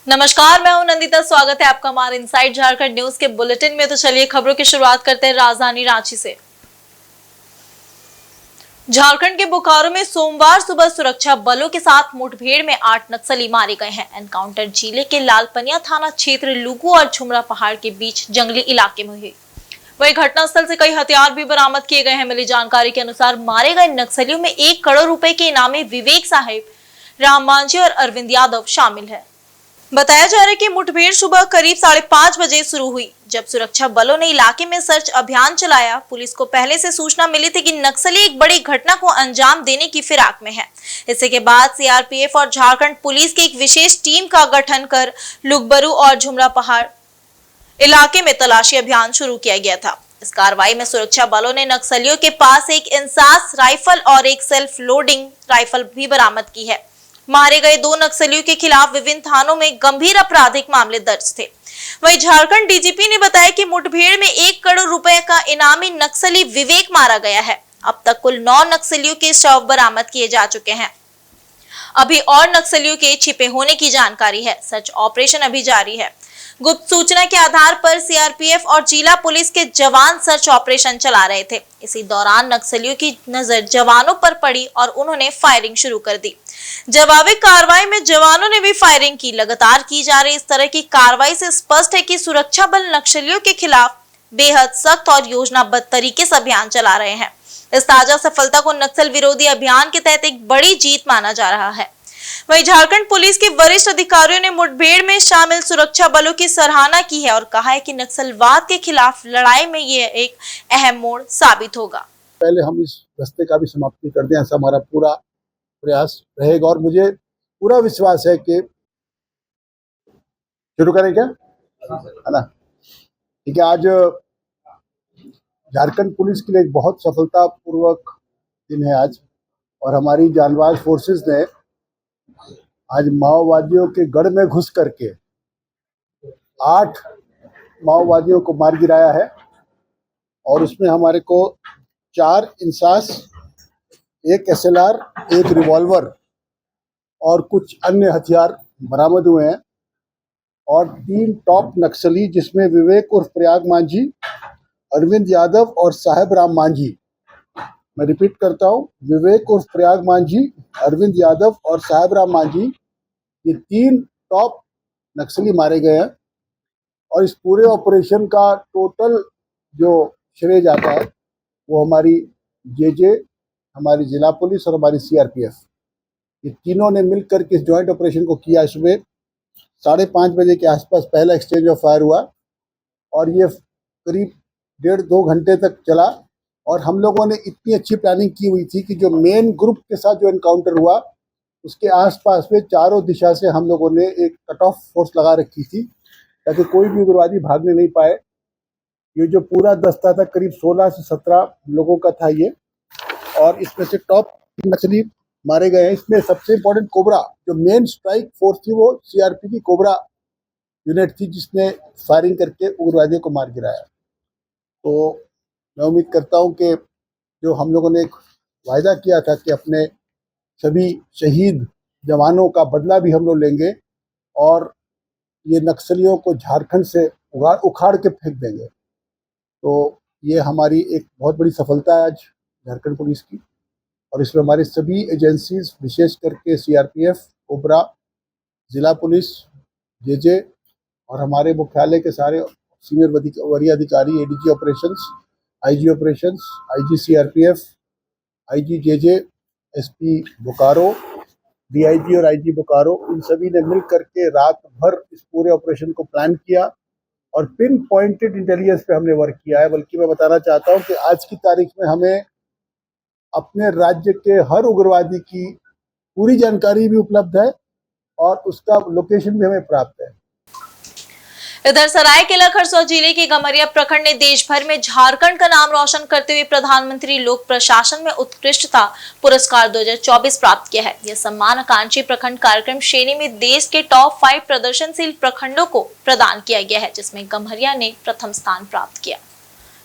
नमस्कार, मैं हूं नंदिता। स्वागत है आपका हमारे इनसाइड झारखंड न्यूज के बुलेटिन में। तो चलिए खबरों की शुरुआत करते हैं राजधानी रांची से। झारखंड के बोकारो में सोमवार सुबह सुरक्षा बलों के साथ मुठभेड़ में 8 नक्सली मारे गए हैं। एनकाउंटर जिले के लालपनिया थाना क्षेत्र लुगु और झुमरा पहाड़ के बीच जंगली इलाके में हुई। वही घटनास्थल से कई हथियार भी बरामद किए गए हैं। मिली जानकारी के अनुसार मारे गए नक्सलियों में 1 करोड़ रुपए के इनामी विवेक साहिब, राम मांझी और अरविंद यादव शामिल है। बताया जा रहा है कि मुठभेड़ सुबह करीब 5:30 बजे शुरू हुई। जब सुरक्षा बलों ने इलाके में सर्च अभियान चलाया, पुलिस को पहले से सूचना मिली थी कि नक्सली एक बड़ी घटना को अंजाम देने की फिराक में है। इसके के बाद सीआरपीएफ और झारखंड पुलिस की एक विशेष टीम का गठन कर लुगबरू और झुमरा पहाड़ इलाके में तलाशी अभियान शुरू किया गया था। इस कार्रवाई में सुरक्षा बलों ने नक्सलियों के पास एक इंसास राइफल और एक सेल्फ लोडिंग राइफल भी बरामद की है। मारे गए 2 नक्सलियों के खिलाफ विभिन्न थानों में गंभीर आपराधिक मामले दर्ज थे। वहीं झारखंड डीजीपी ने बताया कि मुठभेड़ में 1 करोड़ रुपए का इनामी नक्सली विवेक मारा गया है। अब तक कुल 9 नक्सलियों के शव बरामद किए जा चुके हैं। अभी और नक्सलियों के छिपे होने की जानकारी है। सर्च ऑपरेशन अभी जारी है। गुप्त सूचना के आधार पर सीआरपीएफ और जिला पुलिस के जवान सर्च ऑपरेशन चला रहे थे। इसी दौरान नक्सलियों की नजर जवानों पर पड़ी और उन्होंने फायरिंग शुरू कर दी। जवाबी कार्रवाई में जवानों ने भी फायरिंग की। लगातार की जा रही इस तरह की कार्रवाई से स्पष्ट है कि सुरक्षा बल नक्सलियों के खिलाफ बेहद सख्त और योजनाबद्ध तरीके से अभियान चला रहे हैं। इस ताजा सफलता को नक्सल विरोधी अभियान के तहत एक बड़ी जीत माना जा रहा है। वहीं झारखंड पुलिस के वरिष्ठ अधिकारियों ने मुठभेड़ में शामिल सुरक्षा बलों की सराहना की है और कहा है कि नक्सलवाद के खिलाफ लड़ाई में ये एक अहम मोड़ साबित होगा। पहले हम इस रास्ते का भी समाप्ति कर दें, ऐसा हमारा पूरा प्रयास रहेगा और मुझे पूरा विश्वास है कि शुरू करें क्या है ना। ठीक है, आज झारखंड पुलिस के लिए एक बहुत सफलतापूर्वक दिन है आज, और हमारी जांबाज फोर्सेस ने आज माओवादियों के गढ़ में घुस करके 8 माओवादियों को मार गिराया है। और उसमें हमारे को 4 इंसास, 1 एसएलआर, 1 रिवॉल्वर और कुछ अन्य हथियार बरामद हुए हैं। और 3 टॉप नक्सली, जिसमें विवेक उर्फ प्रयाग मांझी, अरविंद यादव और साहेब राम मांझी, मैं रिपीट करता हूँ, विवेक उर्फ प्रयाग मांझी, अरविंद यादव और साहेब राम मांझी, ये 3 टॉप नक्सली मारे गए हैं। और इस पूरे ऑपरेशन का टोटल जो श्रेय जाता है वो हमारी जेजे, हमारी जिला पुलिस और हमारी सीआरपीएफ, ये तीनों ने मिलकर के इस जॉइंट ऑपरेशन को किया। सुबह 5:30 बजे के आसपास पहला एक्सचेंज ऑफ फायर हुआ और ये करीब 1.5-2 घंटे तक चला। और हम लोगों ने इतनी अच्छी प्लानिंग की हुई थी कि जो मेन ग्रुप के साथ जो एनकाउंटर हुआ उसके आसपास में चारों दिशा से हम लोगों ने एक कट ऑफ फोर्स लगा रखी थी ताकि कोई भी उग्रवादी भागने नहीं पाए। ये जो पूरा दस्ता था करीब 16 से 17 लोगों का था ये, और इसमें से टॉप नक्सली मारे गए हैं। इसमें सबसे इम्पोर्टेंट कोबरा, जो मेन स्ट्राइक फोर्स थी, वो सीआरपी की कोबरा यूनिट थी, जिसने फायरिंग करके उग्रवादियों को मार गिराया। तो मैं उम्मीद करता हूं कि जो हम लोगों ने एक वायदा किया था कि अपने सभी शहीद जवानों का बदला भी हम लोग लेंगे और ये नक्सलियों को झारखंड से उखाड़ के फेंक देंगे। तो ये हमारी एक बहुत बड़ी सफलता है आज झारखंड पुलिस की। और इसमें हमारी सभी एजेंसीज, विशेष करके सीआरपीएफ, कोबरा, जिला पुलिस, जेजे और हमारे मुख्यालय के सारे सीनियर वरीय अधिकारी, ADG operations, IG operations, IG CRPF, IG JJ, SP Bokaro, DIG और आईजी बोकारो, इन सभी ने मिल करके रात भर इस पूरे ऑपरेशन को प्लान किया और पिन पॉइंटेड इंटेलिजेंस पे हमने वर्क किया है। बल्कि मैं बताना चाहता हूं कि आज की तारीख में हमें अपने राज्य के हर उग्रवादी की पूरी जानकारी भी उपलब्ध है और उसका लोकेशन भी हमें प्राप्त है। इधर सरायकेला खरसावां जिले के गम्हरिया प्रखंड ने देश भर में झारखंड का नाम रोशन करते हुए प्रधानमंत्री लोक प्रशासन में उत्कृष्टता पुरस्कार 2024 प्राप्त किया है। यह सम्मान आकांक्षी प्रखंड कार्यक्रम श्रेणी में देश के टॉप 5 प्रदर्शनशील प्रखंडों को प्रदान किया गया है, जिसमें गम्हरिया ने प्रथम स्थान प्राप्त किया।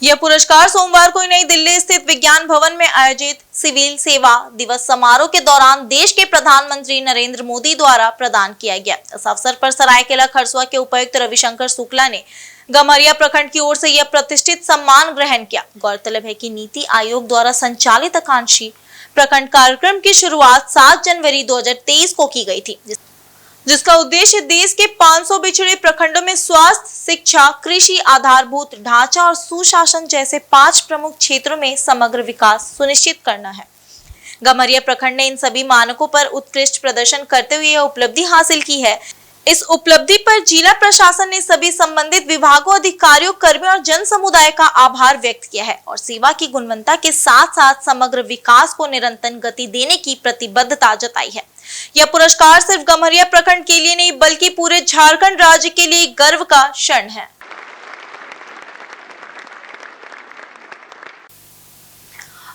यह पुरस्कार सोमवार को नई दिल्ली स्थित विज्ञान भवन में आयोजित सिविल सेवा दिवस समारोह के दौरान देश के प्रधानमंत्री नरेंद्र मोदी द्वारा प्रदान किया गया। इस अवसर पर सरायकेला खरसुआ के उपायुक्त रविशंकर शुक्ला ने गम्हरिया प्रखंड की ओर से यह प्रतिष्ठित सम्मान ग्रहण किया। गौरतलब है कि नीति आयोग द्वारा संचालित आकांक्षी प्रखंड कार्यक्रम की शुरुआत 7 जनवरी 2023 को की गई थी, जिसका उद्देश्य देश के 500 बिछड़े प्रखंडों में स्वास्थ्य, शिक्षा, कृषि, आधारभूत ढांचा और सुशासन जैसे 5 प्रमुख क्षेत्रों में समग्र विकास सुनिश्चित करना है। गम्हरिया प्रखंड ने इन सभी मानकों पर उत्कृष्ट प्रदर्शन करते हुए यह उपलब्धि हासिल की है। इस उपलब्धि पर जिला प्रशासन ने सभी संबंधित विभागों, अधिकारियों, कर्मियों और जन समुदाय का आभार व्यक्त किया है और सेवा की गुणवत्ता के साथ साथ समग्र विकास को निरंतर गति देने की प्रतिबद्धता जताई है। यह पुरस्कार सिर्फ गम्हरिया प्रखंड के लिए नहीं बल्कि पूरे झारखंड राज्य के लिए गर्व का क्षण है।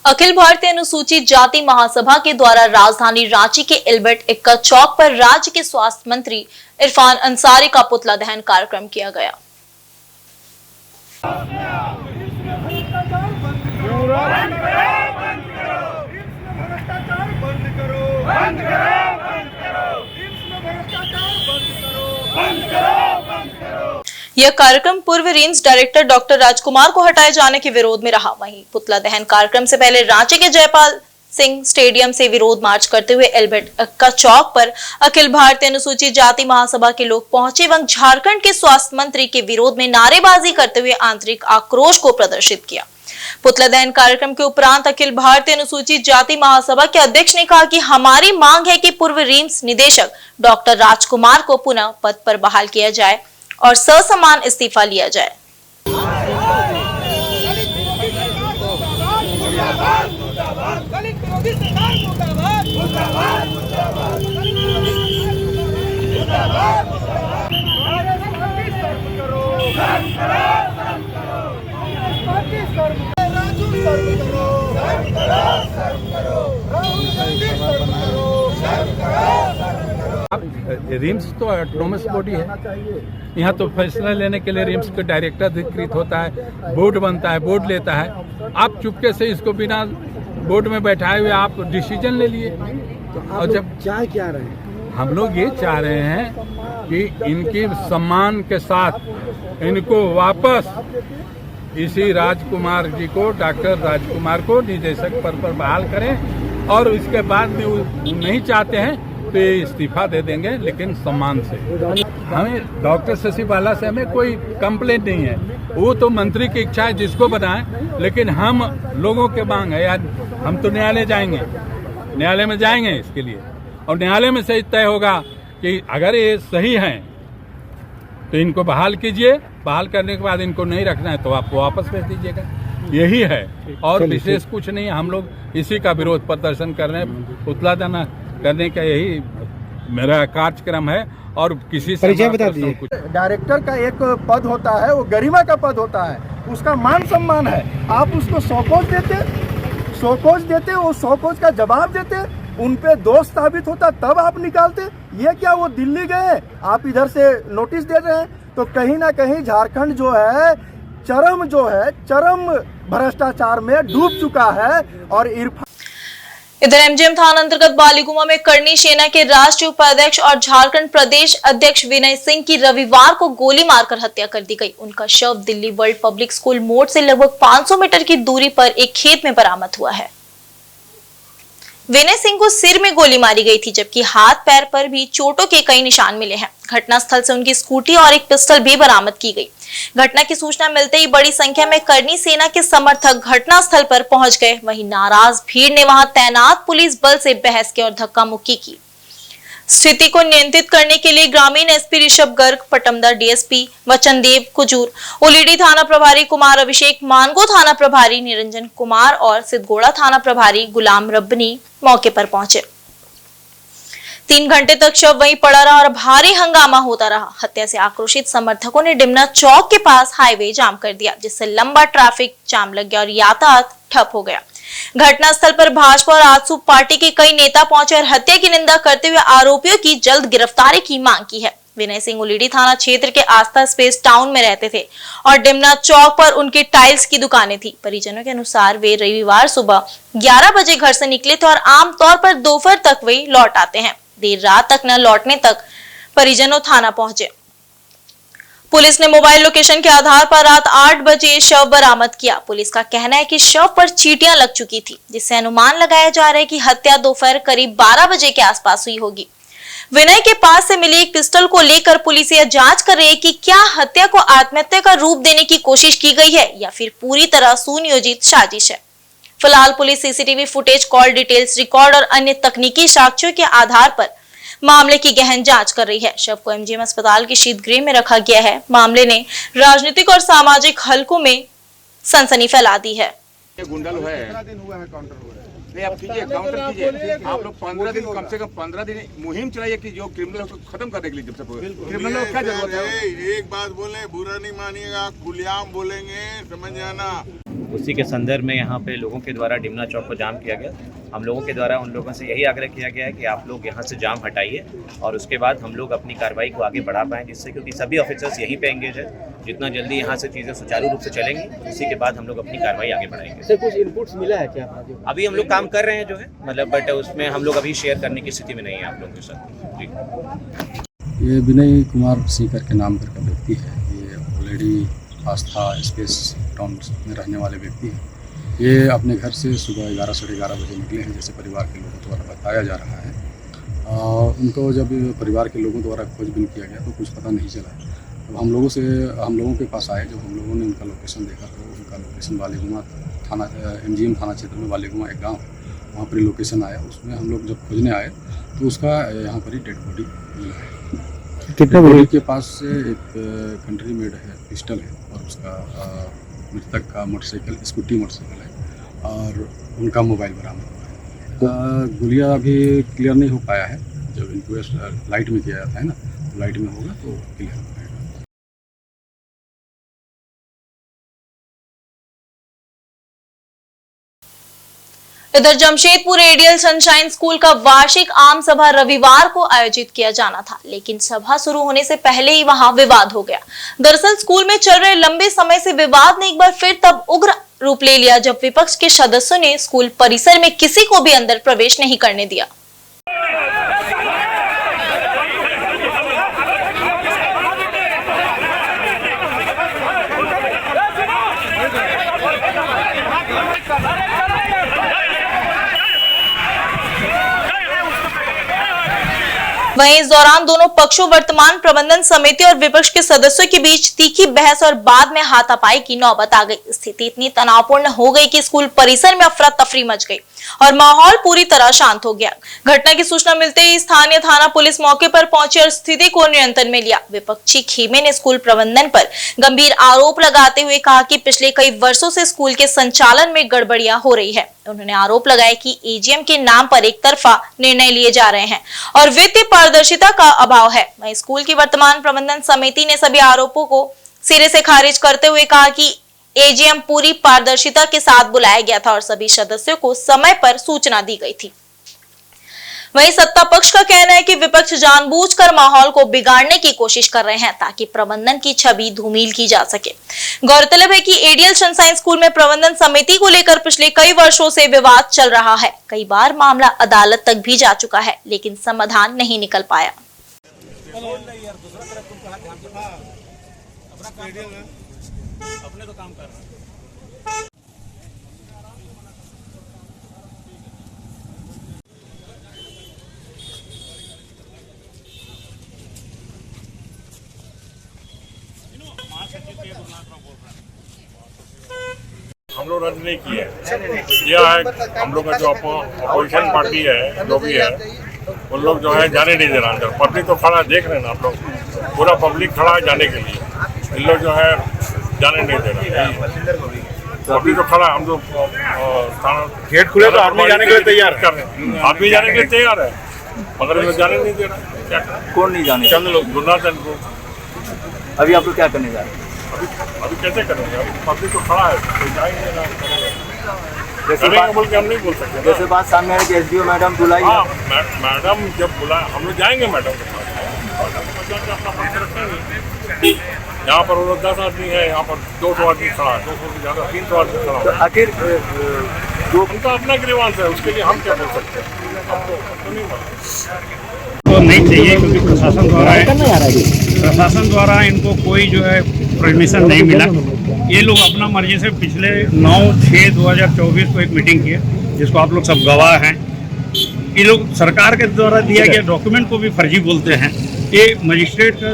अखिल भारतीय अनुसूचित जाति महासभा के द्वारा राजधानी रांची के एल्बर्ट एक्का चौक पर राज्य के स्वास्थ्य मंत्री इरफान अंसारी का पुतला दहन कार्यक्रम किया गया। यह कार्यक्रम पूर्व रेंज डायरेक्टर डॉक्टर राजकुमार को हटाए जाने के विरोध में रहा। वहीं पुतला दहन कार्यक्रम से पहले रांची के जयपाल सिंह स्टेडियम से विरोध मार्च करते हुए एल्बर्ट एक्का चौक पर अखिल भारतीय अनुसूचित जाति महासभा के लोग पहुंचे एवं झारखंड के स्वास्थ्य मंत्री के विरोध में नारेबाजी करते हुए आंतरिक आक्रोश को प्रदर्शित किया। पुतला दहन कार्यक्रम के उपरांत अखिल भारतीय अनुसूचित जाति महासभा के अध्यक्ष ने कहा कि हमारी मांग है कि पूर्व रिम्स निदेशक डॉक्टर राजकुमार को पुनः पद पर बहाल किया जाए और ससम्मान इस्तीफा लिया जाए। रिम्स तो ऑटोनोमस बॉडी है, यहाँ तो फैसला लेने के लिए रिम्स का डायरेक्टर अधिकृत होता है, बोर्ड बनता है, बोर्ड लेता है। आप चुपके से इसको बिना बोर्ड में बैठाए हुए आप डिसीजन ले लिए। तो और जब चाह क्या रहे हैं? हम लोग ये चाह रहे हैं कि इनकी सम्मान के साथ इनको वापस इसी राजकुमार जी को, डॉक्टर राजकुमार को निदेशक पद पर बहाल करें और इसके बाद में नहीं चाहते हैं तो ये इस्तीफा दे देंगे, लेकिन सम्मान से। हमें डॉक्टर शशि बाला से हमें कोई कंप्लेंट नहीं है, वो तो मंत्री की इच्छा है जिसको बनाए, लेकिन हम लोगों के मांग है यार, हम तो न्यायालय जाएंगे, न्यायालय में जाएंगे इसके लिए और न्यायालय में सही तय होगा कि अगर ये सही हैं तो इनको बहाल कीजिए, बहाल करने के बाद इनको नहीं रखना है तो आप वापस भेज दीजिएगा। यही है और विशेष कुछ नहीं। हम लोग इसी का विरोध प्रदर्शन कर रहे हैं, पुतला दहन करने का यही मेरा कार्यक्रम है और किसी से परिचय बता दीजिए। डायरेक्टर का एक पद होता है, वो गरिमा का पद होता है, उसका मान सम्मान है। आप उसको शोकोज देते, वो शोकोज का जवाब देते, उन पे दोष साबित होता तब आप निकालते। ये क्या वो दिल्ली गए, आप इधर से नोटिस दे रहे हैं? तो कहीं ना कहीं झारखंड जो है चरम भ्रष्टाचार में डूब चुका है। और इधर एमजीएम थाना अंतर्गत बालीगुमा में करनी सेना के राष्ट्रीय उपाध्यक्ष और झारखंड प्रदेश अध्यक्ष विनय सिंह की रविवार को गोली मारकर हत्या कर दी गई। उनका शव दिल्ली वर्ल्ड पब्लिक स्कूल मोड़ से लगभग 500 मीटर की दूरी पर एक खेत में बरामद हुआ है। विनय सिंह को सिर में गोली मारी गई थी, जबकि हाथ पैर पर भी चोटों के कई निशान मिले हैं। घटनास्थल से उनकी स्कूटी और एक पिस्टल भी बरामद की गई। घटना की सूचना मिलते ही बड़ी संख्या में करनी सेना के समर्थक घटनास्थल पर पहुंच गए। वहीं नाराज भीड़ ने वहां तैनात पुलिस बल से बहस की और धक्का मुक्की की। स्थिति को नियंत्रित करने के लिए ग्रामीण एसपी ऋषभ गर्ग, पटमदा डीएसपी वचनदेव कुजूर, ओलीडी थाना प्रभारी कुमार अभिषेक, मानगो थाना प्रभारी निरंजन कुमार और सिद्धगोड़ा थाना प्रभारी गुलाम रब्बनी मौके पर पहुंचे। 3 घंटे तक शव वहीं पड़ा रहा और भारी हंगामा होता रहा। हत्या से आक्रोशित समर्थकों ने डिमना चौक के पास हाईवे जाम कर दिया, जिससे लंबा ट्रैफिक जाम लग गया और यातायात ठप हो गया। घटनास्थल पर भाजपा और आजसू पार्टी के कई नेता पहुंचे और हत्या की निंदा करते हुए आरोपियों की जल्द गिरफ्तारी की मांग की है। विनय सिंह उलीडी थाना क्षेत्र के आस्था स्पेस टाउन में रहते थे और डिमना चौक पर उनकी टाइल्स की दुकानें थी। परिजनों के अनुसार वे रविवार सुबह 11 बजे घर से निकले थे और आमतौर पर दोपहर तक वे लौट आते हैं। देर रात तक न लौटने तक परिजनों थाना पहुंचे। पुलिस ने मोबाइल लोकेशन के आधार पर रात 8 बजे शव बरामद किया। पुलिस का कहना है कि शव पर चींटियां लग चुकी थी, जिससे अनुमान लगाया जा रहा है कि हत्या दोपहर करीब 12 बजे के आसपास हुई होगी। विनय के पास से मिली एक पिस्टल को लेकर पुलिस यह जांच कर रही है कि क्या हत्या को आत्महत्या का रूप देने की कोशिश की गई है या फिर पूरी तरह सुनियोजित साजिश है। फिलहाल police CCTV footage, call details record और अन्य तकनीकी साक्ष्यों के आधार पर मामले की गहन जांच कर रही है। शव को एमजीएम अस्पताल के शीत गृह में रखा गया है। मामले ने राजनीतिक और सामाजिक हलकों में सनसनी फैला दी है। ये गुंडल हुआ है, नहीं आप कीजिए, काउंटर कीजिए। आप लोग 15 दिन, कम से कम 15 दिन मुहिम चलाइए कि जो क्रिमिनल को खत्म करने के लिए। जब तक क्रिमिनल को क्या जरूरत है? एक बात बोले, बुरा नहीं मानिएगा, खुलेआम बोलेंगे, समझ जाना। उसी के संदर्भ में यहाँ पे लोगों के द्वारा डिमना चौक को जाम किया गया। हम लोगों के द्वारा उन लोगों से यही आग्रह किया गया है कि आप लोग यहाँ से जाम हटाइए और उसके बाद हम लोग अपनी कार्रवाई को आगे बढ़ा पाएँ, जिससे क्योंकि सभी ऑफिसर्स यहीं पे एंगेज है। जितना जल्दी यहाँ से चीज़ें सुचारू रूप से चलेंगी, उसी के बाद हम लोग अपनी कार्रवाई आगे बढ़ाएंगे। सर कुछ इनपुट्स मिला है क्या? अभी हम लोग काम कर रहे हैं जो है, मतलब बट उसमें हम लोग अभी शेयर करने की स्थिति में नहीं है आप लोगों के साथ। जी, ये विनय कुमार सिंह करके नाम का व्यक्ति है। ये ऑलरेडी आस्था स्पेस टाउन में रहने वाले व्यक्ति हैं। ये अपने घर से सुबह 11 साढ़े 11 बजे निकले हैं, जैसे परिवार के लोगों द्वारा बताया जा रहा है। उनको जब परिवार के लोगों द्वारा खोजबीन किया गया तो कुछ पता नहीं चला। अब हम लोगों के पास आए, जब हम लोगों ने उनका लोकेशन देखा तो उनका लोकेशन वालेगुमा थाना, एमजीएम थाना क्षेत्र में वालेगुमा एक गाँव, वहाँ पर लोकेशन आया। उसमें हम लोग जब खोजने आए तो उसका यहाँ पर ही डेड बॉडी मिला है। कितना बॉडी के पास से एक कंट्री मेड है, पिस्टल है और उसका मृतक का मोटरसाइकिल, स्कूटी मोटरसाइकिल है और उनका मोबाइल बरामद हुआ है। गुलिया अभी क्लियर नहीं हो पाया है। जब इंक्वेस्ट लाइट में किया जाता है ना, तो लाइट में होगा तो क्लियर हो पाएगा। इधर जमशेदपुर एडियल सनशाइन स्कूल का वार्षिक आम सभा रविवार को आयोजित किया जाना था, लेकिन सभा शुरू होने से पहले ही वहां विवाद हो गया। दरअसल स्कूल में चल रहे लंबे समय से विवाद ने एक बार फिर तब उग्र रूप ले लिया जब विपक्ष के सदस्यों ने स्कूल परिसर में किसी को भी अंदर प्रवेश नहीं करने दिया। वहीं इस दौरान दोनों पक्षों वर्तमान प्रबंधन समिति और विपक्ष के सदस्यों के बीच तीखी बहस और बाद में हाथापाई की नौबत आ गई। स्थिति इतनी तनावपूर्ण हो गई कि स्कूल परिसर में अफरा तफरी मच गई और माहौल पूरी तरह शांत हो गया। घटना की सूचना मिलते ही स्थानीय थाना पुलिस मौके पर पहुंची और स्थिति को नियंत्रण में लिया। विपक्षी खेमे ने स्कूल प्रबंधन पर गंभीर आरोप लगाते हुए कहा कि पिछले कई वर्षों से स्कूल के संचालन में गड़बड़ियां हो रही है। उन्होंने आरोप लगाया कि एजीएम के नाम पर एक तरफा निर्णय लिए जा रहे हैं और वित्तीय पारदर्शिता का अभाव है। वहीं स्कूल की वर्तमान प्रबंधन समिति ने सभी आरोपों को सिरे से खारिज करते हुए कहा कि एजीएम पूरी पारदर्शिता के साथ बुलाया गया था और सभी सदस्यों को समय पर सूचना दी गई थी। वहीं सत्ता पक्ष का कहना है कि विपक्ष जानबूझकर माहौल को बिगाड़ने की कोशिश कर रहे हैं ताकि प्रबंधन की छवि धूमिल की जा सके। गौरतलब है कि एडियल सनशाइन स्कूल में प्रबंधन समिति को लेकर पिछले कई वर्षों से विवाद चल रहा है। कई बार मामला अदालत तक भी जा चुका है, लेकिन समाधान नहीं निकल पाया। अपने तो काम कर रहे हैं। हम लोग रद्द नहीं किए, यह है हम लोग का जो अपोजिशन पार्टी है, जो भी है, उन लोग जो है जाने नहीं दे रहा अंदर। पब्लिक तो खड़ा देख रहे हैं ना आप लोग, पूरा पब्लिक खड़ा है जाने के लिए, इन लोग जो है जाने नहीं दे रहा। अभी तो खड़ा, हम लोग गेट खुले तो आदमी जाने के लिए तैयार कर रहे हैं, आदमी जाने के लिए तैयार है, मगर इन लोग जाने नहीं दे रहा। क्या कौन नहीं जाने? चंद लोग, गुरनाचंद को। अभी आप लोग क्या करने जा रहे हैं? अभी कैसे करेंगे? अभी पब्लिक तो खड़ा है, तो जाएंगे ना, करेंगे बोल के हम नहीं बोल सकते। जैसे बात सामने है कि एसडीओ मैडम बुलाई, मैडम जब बुला हम लोग जाएंगे मैडम के पास। जाके अपना पर्चा रखेंगे। यहाँ पर वो लोग 10 आदमी है, यहाँ पर 200 आदमी खड़ा है, 200 से ज़्यादा 300 आदमी खड़ा है। आखिर जो उनका अपना ग्रीवांस है, उसके लिए हम क्या बोल सकते हैं? आपको तो नहीं मालूम। तो नहीं चाहिए क्योंकि प्रशासन द्वारा इनको कोई जो है परमिशन नहीं मिला। ये लोग अपना मर्जी से पिछले 9/6/2024 को एक मीटिंग की है, जिसको आप लोग सब गवाह हैं। ये लोग सरकार के द्वारा दिया गया डॉक्यूमेंट को भी फर्जी बोलते हैं। ये मजिस्ट्रेट का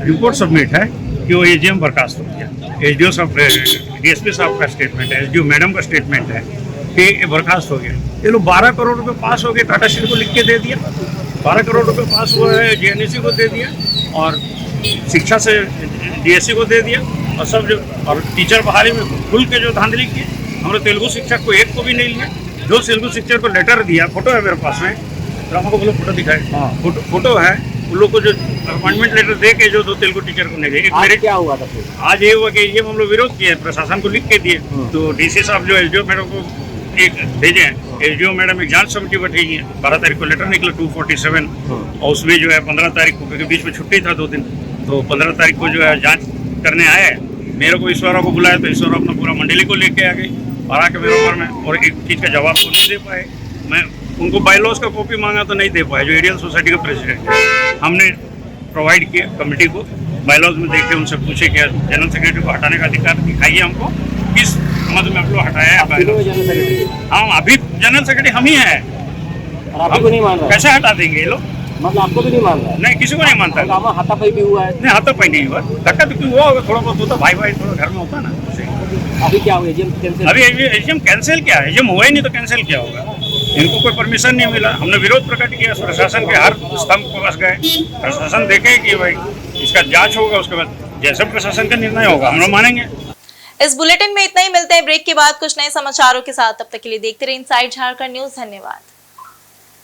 रिपोर्ट सबमिट है कि वो एजीएम बर्खास्त हो गया। एसडीओ साहब, डीएसपी साहब का स्टेटमेंट है, एसडीओ मैडम का स्टेटमेंट है कि ये बर्खास्त हो गया। ये लोग 12 करोड़ रुपए पास हो गए, टाटा स्टील को लिख के दे दिया। 12 करोड़ रुपए पास हुआ है, जेएनईसी को दे दिया और शिक्षा से डीएससी को दे दिया। और सब जो और टीचर बहाली में खुल के जो धांधली की, हमने तेलुगु शिक्षक को एक को भी नहीं लिया। जो तेलुगु शिक्षक को लेटर दिया, फोटो है मेरे पास में, रामा को बोलो फोटो दिखाए। हाँ, फोटो है उन लोग को जो अपॉइंटमेंट लेटर दे के जो 2 तेलुगु टीचर को नहीं गए। मेरे क्या हुआ था फिर? आज ये हुआ कि ये हम लोग विरोध किए, प्रशासन को लिख के दिए। तो डीसी साहब जो एसडीओ मैडम को एक भेजे हैं, एसडीओ मैडम एक जांच समिति बैठी है। 12 तारीख को लेटर निकला 247 और उसमें जो है 15 तारीख को, क्योंकि बीच में छुट्टी था 2 दिन, तो 15 तारीख को जो है जांच करने आए। मेरे को ईश्वरा को बुलाया तो ईश्वरा अपना पूरा मंडली को लेके आ गई और आके मेरे ऊपर में, और एक चीज़ का जवाब तो नहीं दे पाए। मैं उनको बायलॉज का कॉपी मांगा तो नहीं दे पाए, जो एरियल सोसाइटी का प्रेसिडेंट है। हमने प्रोवाइड किया कमेटी को, बायलॉज में देखे, उनसे पूछे कि जनरल सेक्रेटरी को हटाने का अधिकार दिखाइए हमको, किस मद में आप लोग हटाया है बायलॉज। हाँ, अभी जनरल सेक्रेटरी हम ही हैं। आपको नहीं मान रहा? कैसे हटा देंगे ये लोग? मतलब आपको भी नहीं मान रहा? नहीं, किसी को नहीं मानता। हाथापाई भी हुआ है? नहीं, हाथापाई नहीं हुआ। धक्का धुक्की हुआ होगा, थोड़ा बहुत होता, भाई भाई थोड़ा घर में होता ना। अभी क्या हुआ? अभी एजीएम कैंसिल किया है। एजीएम हुआ ही नहीं तो कैंसिल क्या होगा? इनको कोई परमिशन नहीं मिला। हमने विरोध प्रकट किया, प्रशासन के हर स्तंभ को बस गए। प्रशासन देखे कि भाई इसका जांच होगा, उसके बाद जैसे प्रशासन का निर्णय होगा हम लोग मानेंगे। इस बुलेटिन में इतना ही। मिलते हैं ब्रेक के बाद कुछ नए समाचारों के साथ। तब तक के लिए देखते रहिए इनसाइड झारखंड न्यूज। धन्यवाद।